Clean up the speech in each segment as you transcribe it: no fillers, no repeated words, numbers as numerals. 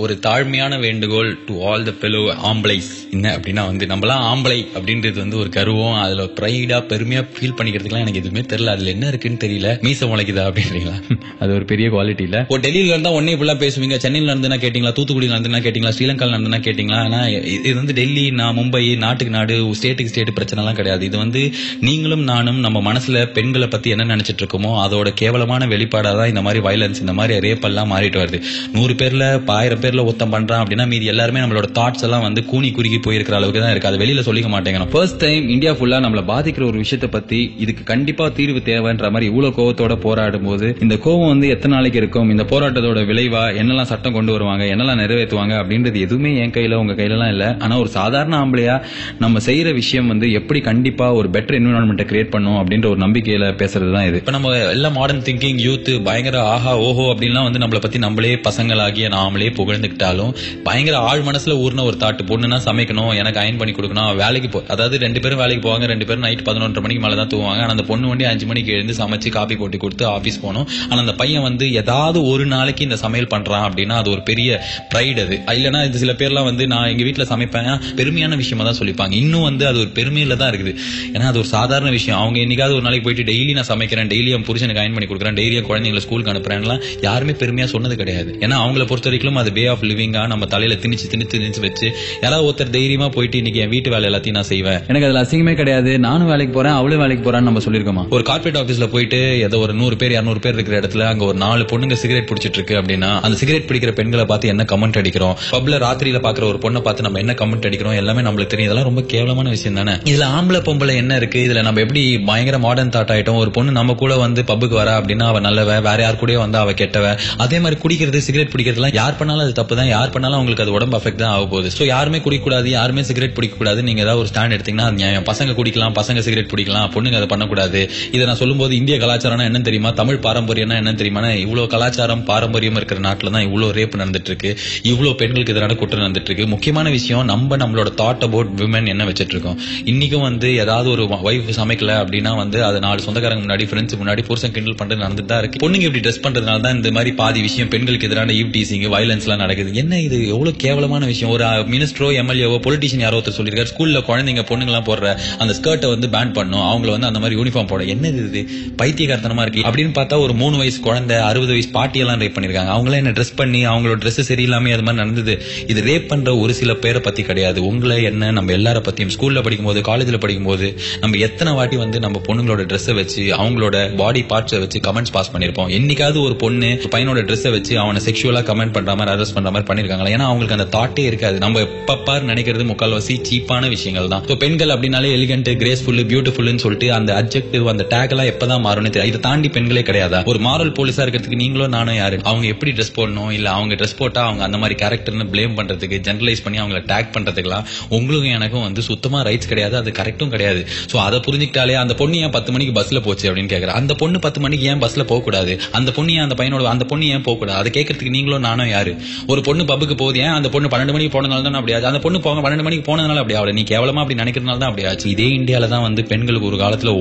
ஒரு தாழ்மையான வேண்டுகோள் டு ஆல் த ஃபெலோ ஆம்பளைஸ். என்ன அப்படின்னா வந்து நம்மளாம் ஆம்பளை அப்படின்றது வந்து ஒரு கருவம், அதுல ப்ரைடா பெருமையா ஃபீல் பண்ணிக்கிறதுக்குலாம் எனக்கு எதுவுமே தெரியல. அதுல என்ன இருக்குன்னு தெரியல. மீச முளைக்குதா அப்படின்றீங்களா? அது ஒரு பெரிய குவாலிட்டி இல்ல. ஒரு டெல்லியில இருந்தா ஒன்னே ஃபுல்லா பேசுவீங்க, சென்னையில இருந்துனா கேட்டீங்களா, தூத்துக்குடியில இருந்துனா கேட்டீங்களா, ஸ்ரீலங்கால இருந்துனா கேட்டீங்களா. ஆனா இது வந்து டெல்லி, நான் மும்பை, நாட்டுக்கு நாடு, ஸ்டேட்டுக்கு ஸ்டேட் பிரச்சனை எல்லாம் கிடையாது. இது வந்து நீங்களும் நானும் நம்ம மனசுல பெண்களை பத்தி என்ன நினைச்சிட்டு இருக்கோமோ அதோட கேவலமான வெளிப்பாடாதான் இந்த மாதிரி வயலன்ஸ், இந்த மாதிரி ரேப் எல்லாம் மாறிட்டு வருது. 100 பேர்ல 1000 பேர்ல ஒருத்தம் பண்றான் அப்படின்னா மீதி எல்லாருமே நம்மளோட தாட்ஸ் எல்லாம் வந்து கூனி குறுகி போயிருக்கிற அளவுக்கு தான் இருக்கு. அது வெளியில சொல்லிக்க மாட்டேங்கிறோம். ஃபர்ஸ்ட் டைம் இந்தியா ஃபுல்லா நம்மள பாதிக்கிற ஒரு விஷயத்தை பத்தி இதுக்கு கண்டிப்பா தீர்வு தேவைன்ற மாதிரி இவ்வளவு கோவத்தோட போராடும் போது இந்த கோவம் வந்து எத்தனை நாளைக்கு இருக்கும், இந்த போராட்டத்தோட விளைவா என்னெல்லாம் சட்டம் கொண்டு வருவாங்க, என்னெல்லாம் நிறைவேற்றுவாங்க அப்படின்றது எதுவுமே என் கையில உங்க கையில எல்லாம் இல்ல. ஆனா ஒரு சாதாரண ஆம்பளையா நம்ம செய்யற விஷயம் வந்து எப்படி கண்டிப்பா ஒரு பெட்டர் என்விரான்மெண்ட் கிரியேட் பண்ணும் அப்படின்ற ஒரு நம்பிக்கையில பேசுறதுதான் இது. இப்ப நம்ம எல்லாம் மாடர்ன் திங்கிங் யூத் பயங்கர ஆஹா ஓஹோ அப்படின்லாம் வந்து நம்மளை பத்தி நம்மளே பசங்களாகிய நாமளே புகழ்ந்துக்கிட்டாலும் பயங்கர ஆழ் மனசுல ஊர்ன ஒரு தாட்டு, பொண்ணுன்னா சமைக்கணும், எனக்கு அயன் பண்ணி கொடுக்கணும், வேலைக்கு அதாவது 2 பேரும் வேலைக்கு போவாங்க, 2 பேரும் நைட் 11:30 மணிக்கு மேலதான் தூங்குவாங்க. ஆனா அந்த பொண்ணு வண்டி 5 மணிக்கு எழுந்து சமைச்சு காப்பி போட்டு கொடுத்து ஆபீஸ் போகணும். ஆனா அந்த பையன் வந்து ஏதாவது ஒரு நாளைக்கு இந்த சமையல் பண்றான் அப்படின்னா அது ஒரு பெரிய பிரைட். அது இல்லைன்னா இது சில பேர்லாம் வந்து நான் எங்க வீட்டுல சமைப்பேன் பெருமையான விஷயமா தான் சொல்லிப்பாங்க. இன்னும் வந்து அது ஒரு பெருமையில தான் இருக்குது. ஏன்னா அது ஒரு சாதாரண விஷயம். அவங்க என்னைக்காவது ஒரு நாளைக்கு போயிட்டு டெய்லி நான் சமைக்கிறேன், டெய்லி என் புருஷனுக்கு அயன் பண்ணி கொடுக்குறேன், டெய்லி குழந்தைங்களை ஸ்கூலுக்கு அனுப்புறேன்லாம் யாருமே பெருமையா சொன்னது கிடையாது. ஏன்னா அவங்கள பொறுத்த வரைக்கும் அது வே ஆஃப் லிவிங்கா நம்ம தலையில திணிச்சு வச்சு யாராவது ஒருத்தர் தைரியமா போயிட்டு இன்னைக்கு என் வீட்டு வேலை எல்லாத்தையும் நான் செய்வேன், எனக்கு அதுல அசிங்கமே கிடையாது, நானும் வேலைக்கு போறேன் அவளும் வேலைக்கு போறான்னு நம்ம சொல்லிருக்கோமா? ஒரு கார்பரேட் ஆபீஸ்ல போயிட்டு ஏதோ ஒரு 100 பேர் 200 பேர் இருக்கிற இடத்துல அங்க ஒரு 4 பொண்ணுங்க சிகரெட் பிடிச்சிட்டு இருக்கு அப்படின்னா அந்த சிகரெட் பிடிக்கிற பெண்களை பார்த்து என்ன கமெண்ட் அடிக்கிறோம், பப்ல ராத்திரியில பாக்குற ஒரு பொண்ணை பார்த்து நம்ம என்ன கமெண்ட் அடிக்கிறோம் எல்லாமே நம்மளுக்கு தெரியும். இதெல்லாம் ரொம்ப கேவலமான விஷயம் தானே. இதுல ஆம்பளை பொம்பளை என்ன இருக்கு? இதுல நம்ம எப்படி பயங்கர மாடர்ன் தாட் ஆயிட்டோம். ஒரு பொண்ணு நம்ம கூட வந்து பப்புக்கு வரா அப்படின்னா அவ நல்லவ, வேற யார் கூட வந்து அவ கெட்டவ. அதே மாதிரி குடிக்கிறது சிகரெட் பிடிக்கிறதுலாம் யார் பண்ணாலும் அது தப்பு தான், யார் பண்ணாலும் அவங்களுக்கு அது உடம்பு அஃபெக்ட் தான் ஆக போகுது. சோ யாருமே குடிக்கூடாது, யாருமே சிகரெட் பிடிக்கக்கூடாது. நீங்க ஏதாவது ஒரு ஸ்டாண்ட் எடுத்தீங்கன்னா அது நியாயம். பசங்க குடிக்கலாம், பசங்க சிகரெட் பிடிக்கலாம், பொண்ணுங்க அதை பண்ணக்கூடாது. இதை நான் சொல்லும்போது இந்திய கலாச்சாரம்னா என்ன தெரியுமா, தமிழ் பாரம்பரியம்னா என்ன தெரியுமா, இவ்வளவு கலாச்சாரம் பாரம்பரியம் இருக்கிற நாட்டுல தான் இவ்வளவு ரேப் நடந்துட்டு இருக்கு, இவ்வளவு பெண்களுக்கு எதிரான குற்றம் நடந்துட்டு இருக்கு. முக்கியமான விஷயம் நம்மளோட தாட் அபவுட் விமன் என்ன வச்சிட்டு இருக்கோம். இன்னைக்கும் வந்து ஏதாவது ஒரு வைஃப் சமைக்கல அப்படின்னா வந்து அது 4 சொந்தக்காரங்க முன்னாடி ஃப்ரெண்ட்ஸ் முன்னாடி புருஷன் கிண்டல் பண்றது நடந்துட்டு தான் இருக்கு. பொண்ணுங்க இப்படி ட்ரெஸ் பண்றதுனால தான் இந்த மாதிரி பாதி விஷயம் பெண்களுக்கு எதிரான ஈவ் டீசிங் வயலன்ஸ் எல்லாம் நடக்குது. என்ன இது எவ்வளவு கேவலமான விஷயம். ஒரு மினிஸ்டரோ எம்எல்ஏவோ பொலிட்டிஷியன் யாரோ ஒருத்தர் சொல்லிருக்காரு ஸ்கூல்ல குழந்தைங்க பொண்ணுங்க எல்லாம் போடுற அந்த ஸ்கர்ட்டை வந்து பேன் பண்ணும், அவங்களை வந்து அந்த மாதிரி யூனிஃபார்ம் போட. என்னது இது பைத்தியகாரத்தனமா இருக்கு அப்படின்னு பார்த்தா ஒரு 3 வயசு குழந்தை 60 வயசு பாட்டி எல்லாம் ரேப் பண்ணிருக்காங்க. அவங்கள என்ன ட்ரெஸ் பண்ணி அவங்களோட ட்ரெஸ் சரியில்லாம அது மாதிரி நடந்தது. இது ரேப் பண்ற ஒரு சில பேரை பத்தி கிடையாது, உங்களை என்ன நம்ம எல்லார பத்தியும். ஸ்கூல்ல படிக்கும்போது காலேஜ்ல படிக்கும்போது நம்ம எத்தனை வாட்டி வந்து நம்ம பொண்ணுங்களோட ட்ரெஸ்ஸை வச்சு அவங்களோட பாடி பார்ட்ஸை வச்சு கமெண்ட்ஸ் பாஸ் பண்ணிருப்போம். என்னைக்காவது ஒரு பொண்ணு பையனோட ட்ரெஸ்ஸை வச்சு அவனை செக்ஷுவலா கமெண்ட் பண்ற மாதிரி அரெஸ்ட் பண்ற மாதிரி பண்ணிருக்காங்களா? ஏன்னா அவங்களுக்கு அந்த தாட்டே இருக்காது. நம்ம எப்பப்பாரு நினைக்கிறது முக்கால்வாசி சீப்பான விஷயங்கள் தான். பெண்கள் அப்படின்னாலே எலிகன்ட், கிரேஸ்ஃபுல், பியூட்டிஃபுல்னு சொல்லிட்டு அந்த அட்ஜெக்டிவ் அந்த டேக் எல்லாம் எப்பதான் மாறும்னு தெரியும். இதை தாண்டி பெண்களே கிடையாதா? ஒரு மாரல் போலீஸா இருக்கிறதுக்கு நீங்களும் நானும் யாரு? அவங்க எப்படி ட்ரெஸ் போடணும், இல்ல அவங்க ட்ரெஸ் போட்டா அவங்க அந்த மாதிரி கேரக்டர்னு பிளேம் பண்றதுக்கு, ஜெனரலைஸ் பண்ணி அவங்களை டேக் பண்றதுக்குலாம் உங்களுக்கும் எனக்கும் வந்து சுத்தமா ரைட்ஸ் கிடையாது, அது கரெக்டும் கிடையாது. சோ அதை புரிஞ்சுக்கிட்டாலே அந்த பொண்ணு ஏன் 10 மணிக்கு பஸ்ல போச்சு அப்படின்னு கேக்குறேன். அந்த பொண்ணு 10 மணிக்கு ஏன் பஸ்ல போக கூடாது? அந்த பொண்ணு ஏன் அந்த பையனோட அந்த பொண்ணு ஏன் போக கூடாது? அதை கேட்கறதுக்கு நீங்களும் நானும் யாரு? ஒரு பொண்ணு பப்புக்கு போகுது, ஏன் அந்த பொண்ணு 12 மணிக்கு போனதால தான் அப்படியாச்சு, அந்த பொண்ணு 12 மணிக்கு போனதுனால அப்படி ஆகல, நீ கேவலமா அப்படி நினைக்கிறதுனால தான் அப்படியாச்சு. இதே இந்தியால தான் வந்து பெண்களுக்கு ஒரு காலத்துல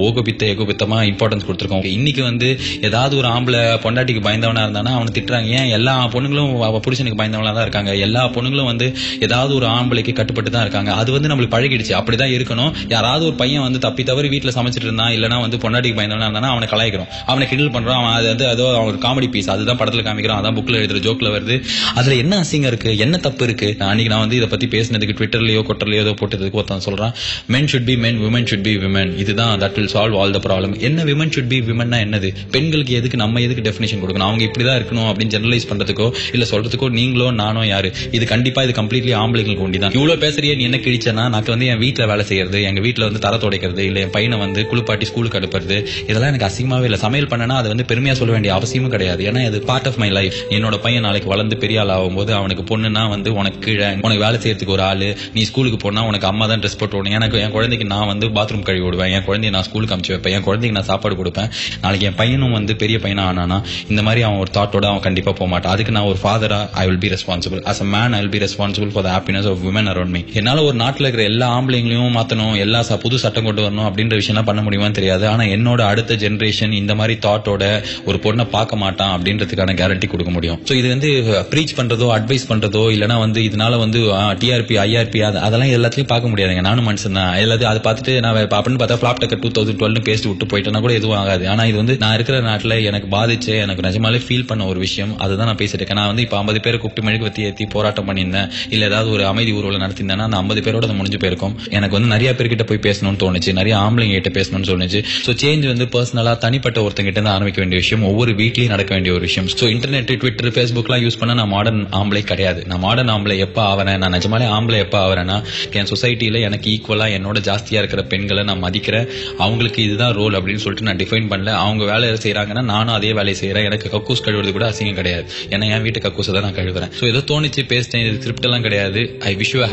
ஏகோபித்தமா இம்பார்ட்டன்ஸ் கொடுத்திருக்கோம். இன்னைக்கு வந்து ஏதாவது ஒரு ஆம்பளை பொண்டாட்டிக்கு பயந்தவனா இருந்தானா அவனை திட்டுறாங்க. ஏன் எல்லா பொண்ணுங்களும் புருஷனுக்கு பயந்தவனா தான் இருக்காங்க, எல்லா பொண்ணுங்களும் வந்து ஏதாவது ஒரு ஆம்பளைக்கு கட்டுப்பட்டு தான் இருக்காங்க. அது வந்து நம்மளுக்கு பழகிடுச்சு, அப்படிதான் இருக்கணும். யாராவது ஒரு பையன் வந்து தப்பி தவறி வீட்டுல சமைச்சிட்டு இருந்தான், இல்லன்னா வந்து பொண்டாட்டிக்கு பயந்தவனா இருந்தானா அவனை கலாய்க்கிறோம், அவனை கிண்டல் பண்றோம். அவன் அது ஏதோ ஒரு காமெடி பீஸ், அதுதான் படத்துல காமிக்கிறோம், அதான் புக்ல எழுதுற ஜோக்ல வருது. அதுல என்ன அசிங்கம் இருக்கு, என்ன தப்பு இருக்கு? அன்னைக்கு நான் வந்து இதை பத்தி பேசினதுக்கு ட்விட்டர்லயோ கொட்டர்லயோ ஏதோ போட்டதுக்கு ஒருத்தன் சொல்றான், men should be men, women should be women. இதுதான் that will solve all the problem. என்ன women should be womenனா என்னது? பெண்களுக்கு எதுக்கு நம்ம எதுக்கு டெஃபினிஷன் கொடுக்கணும்? அவங்க இப்படிதான் இருக்கணும் அப்படின்னு ஜெனரலைஸ் பண்றதுக்கோ இல்ல சொல்றதுக்கோ நீங்களோ நானோ யாரு? இது கண்டிப்பா இது கம்ப்ளீட்லி ஆம்பளைங்களுக்கு ஒண்டிதான். இவ்வளவு பேசுறியே நீ என்ன கிழிச்சனா? நான் வந்து என் வீட்டுல வேலை செய்யறது, எங்க வீட்டுல வந்து தர துடைக்கிறது, இல்ல என் பையனை வந்து குளிப்பாட்டி ஸ்கூலுக்கு அனுப்புறது, இதெல்லாம் எனக்கு அசிங்கமாவே இல்ல. சமையல் பண்ணனா அது வந்து பெருமையா சொல்ல வேண்டிய அவசியமும் கிடையாது. ஏன்னா இது பார்ட் ஆஃப் மை லைஃப். என்னோட பையன் நாளைக்கு வளர்ந்து பெரிய ஆள் ஆகும்போது அவனுக்கு பொண்ணுன்னா வந்து உனக்கு கீழே உனக்கு வேலை செய்யறதுக்கு ஒரு ஆளு, நீ ஸ்கூலுக்கு போனா உனக்கு அம்மா தான் ட்ரெஸ் போட்டு விடணும். எனக்கு என் குழந்தைக்கு நான் வந்து பாத்ரூம் கழுவி விடுவேன், என் குழந்தைய நான் ஸ்கூலுக்கு அனுப்பிச்சு வைப்பேன், என் குழந்தைக்கு நான் சாப்பாடு கொடுப்பேன். நாளைக்கு என் பையனும் வந்து பெரிய பையனா ஆனானா இந்த மாதிரி அவன் ஒரு தாட்டோட அவன் கண்டிப்பா போக மாட்டான். அதுக்கு நான் ஒரு ஃபாதரா I will be responsible. as a man I will be responsible for the happiness of women around me. என்னால ஒரு நாட்டுல இருக்கிற எல்லா ஆம்பளைங்களையும் மாத்தணும், எல்லா புது சட்டம் கொண்டு வரணும் அப்படின்ற விஷயம் பண்ண முடியுமான்னு தெரியாது. ஆனா என்னோட அடுத்த ஜெனரேஷன் இந்த மாதிரி தாட்டோட ஒரு பொண்ணை பார்க்க மாட்டான் அப்படின்றதுக்கான கேரண்டி கொடுக்க முடியும். சோ இது வந்து ப்ரீச் பண்றதோ அட்வைஸ் பண்றதோ இல்லனா வந்து இதனால வந்து டிஆர்பி ஐஆர்பி அதெல்லாம் எல்லாத்தையும் பார்க்க முடியாதுங்க. நானும் மனுஷன் தான். எல்லாத்தையும் அதை பார்த்துட்டு நான் அப்படின்னு பார்த்தா ஃபிளாப் டக்கர் 2012 பேசிட்டு விட்டு போயிட்டேன்னா கூட எதுவும் ஆகாது. ஆனா இது வந்து நான் இருக்கிற நாட்டுல எனக்கு பாதிச்சு எனக்கு நிஜமாலே ஃபீல் பண்ண ஒரு விஷயம். அதுதான் நான் பேசிட்டு இருக்கேன். நான் வந்து இப்ப 50 பேரை கூப்பிட்டு மெழுகுவர்த்தி ஏத்தி போராட்டம் பண்ணியிருந்தேன், இல்ல ஏதாவது ஒரு அமைதி ஊர்வலம் நடத்திருந்தேன்னா அந்த 50 பேரோட அது முடிஞ்சு போயிருக்கும். எனக்கு வந்து நிறைய பேர்கிட்ட போய் பேசணும்னு தோணுச்சு, நிறைய ஆம்பளைங்க கிட்ட பேசணும்னு தோணுச்சு. சோ சேஞ்ச் வந்து பர்சனலா தனிப்பட்ட ஒருத்தங்கிட்ட இருந்து ஆரம்பிக்க வேண்டிய விஷயம், ஒவ்வொரு வீட்லயும் நடக்க வேண்டிய ஒரு விஷயம். சோ இன்டர்நெட், ட்விட்டர், ஃபேஸ்புக் எல்லாம் யூஸ் பண்ண நான் மாடர்ன் ஆம்பளை கிடையாது. நான் மாடர்ன் ஆம்பளை எப்ப ஆவறேன், நான் நிஜமாலே ஆம்பளை எப்ப ஆவறேன்னா என் சொசைட்டில எனக்கு ஈக்குவலா என்னோட ஜாஸ்தியா இருக்கிற பெண்களை நான் மதிக்கிறேன். அவங்களுக்கு இதுதான் ரோல் அப்படின்னு சொல்லிட்டு நான் டிஃபைன் பண்ணல. அவங்க வேலை செய்யறாங்கன்னா நானும் அதே வேலையை செய்யறேன். எனக்கு கக்கூஸ் கழுவுறது கூட அசிங்கம் கிடையாது. ஏன்னா என் வீட்டு கக்கூஸை தான் நான் கழுவுறேன். சோ ஏதோ தோணிச்சு பேசிட்டேன், இது ஸ்கிரிப்ட் எல்லாம் கிடையாது. I wish you